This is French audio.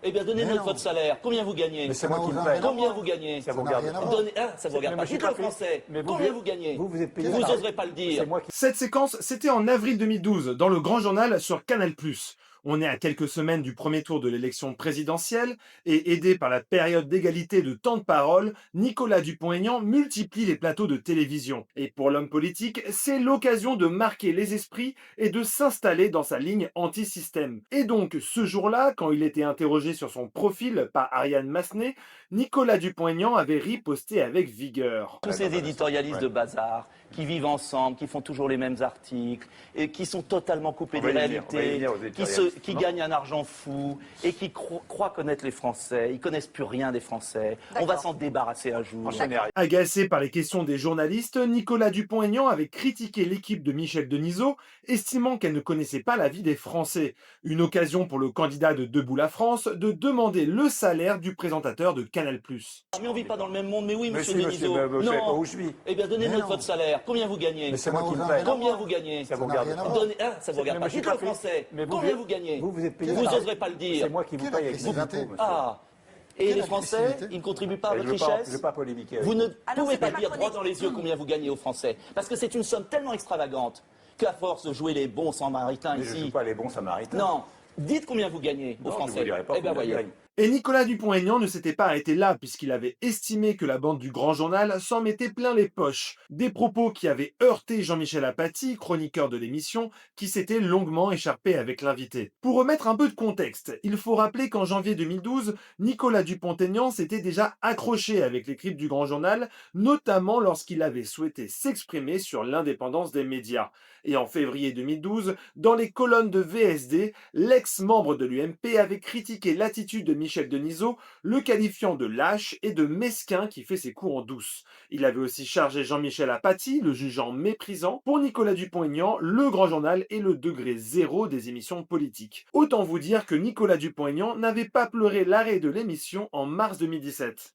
Eh bien, donnez-nous Mais non. votre salaire. Combien vous gagnez? Mais c'est moi qui me n'a paye. rien à Combien voir. vous gagnez? Ça vous n'a regarde. rien à voir. Donnez... Ah, ça vous regarde Mais pas. moi, je suis Dites-le pas payé. français. Mais vous, Combien vous- vous gagnez? Vous êtes payé. Vous par- n'oserez pas le dire. C'est moi qui. Cette séquence, c'était en avril 2012, dans le Grand Journal sur Canal+. On est à quelques semaines du premier tour de l'élection présidentielle et aidé par la période d'égalité de temps de parole, Nicolas Dupont-Aignan multiplie les plateaux de télévision. Et pour l'homme politique, c'est l'occasion de marquer les esprits et de s'installer dans sa ligne anti-système. Et donc, ce jour-là, quand il était interrogé sur son profil par Ariane Massenet, Nicolas Dupont-Aignan avait riposté avec vigueur. Tous ces éditorialistes de bazar qui vivent ensemble, qui font toujours les mêmes articles et qui sont totalement coupés On des va y venir, on va y réalités, venir aux éditorialistes. qui Non. gagnent un argent fou et qui croient connaître les Français. Ils connaissent plus rien des Français. On va s'en débarrasser un jour. Enchaînez. Agacé par les questions des journalistes, Nicolas Dupont-Aignan avait critiqué l'équipe de Michel Denisot, estimant qu'elle ne connaissait pas la vie des Français. Une occasion pour le candidat de Debout la France de demander le salaire du présentateur de Canal+. Mais on vit pas dans le même monde. Mais oui, monsieur Monsieur, monsieur, Denisot. vous savez pas où je vis. Eh bien, donnez-nous Mais non. votre salaire. Combien vous gagnez? Mais c'est moi qui me n'a paye. rien à Combien voir. vous gagnez? Ça vous Ça n'a regarde. rien à voir. Donnez... Ah, ça vous regarde Mais pas. moi, je suis Dites-le pas payé. français. Mais vous, Combien vous- vous gagnez? Vous êtes payé. Vous par- n'oserez pas le dire. C'est moi qui vous Quelle paye avec agressivité. beaucoup. Ah. Et Quelle les Français, agressivité. ils ne contribuent pas à Je votre veux pas- richesse? je veux pas polémiquer avec Vous ne Alors, pouvez c'était pas ma dire chronique. droit dans les yeux combien vous gagnez aux Français. Parce que c'est une somme tellement extravagante qu'à force de jouer les bons samaritains Mais je ne ici... joue pas les bons samaritains. Non, dites combien vous gagnez aux Non, je Français. vous dirai pas Eh bien, combien je voyez. gagne. Et Nicolas Dupont-Aignan ne s'était pas arrêté là, puisqu'il avait estimé que la bande du Grand Journal s'en mettait plein les poches. Des propos qui avaient heurté Jean-Michel Apathy, chroniqueur de l'émission, qui s'était longuement écharpé avec l'invité. Pour remettre un peu de contexte, il faut rappeler qu'en janvier 2012, Nicolas Dupont-Aignan s'était déjà accroché avec l'équipe du Grand Journal, notamment lorsqu'il avait souhaité s'exprimer sur l'indépendance des médias. Et en février 2012, dans les colonnes de VSD, l'ex-membre de l'UMP avait critiqué l'attitude de Michel Denisot, le qualifiant de lâche et de mesquin qui fait ses coups en douce. Il avait aussi chargé Jean-Michel Apathy, le jugeant méprisant. Pour Nicolas Dupont-Aignan, le Grand Journal est le degré zéro des émissions politiques. Autant vous dire que Nicolas Dupont-Aignan n'avait pas pleuré l'arrêt de l'émission en mars 2017.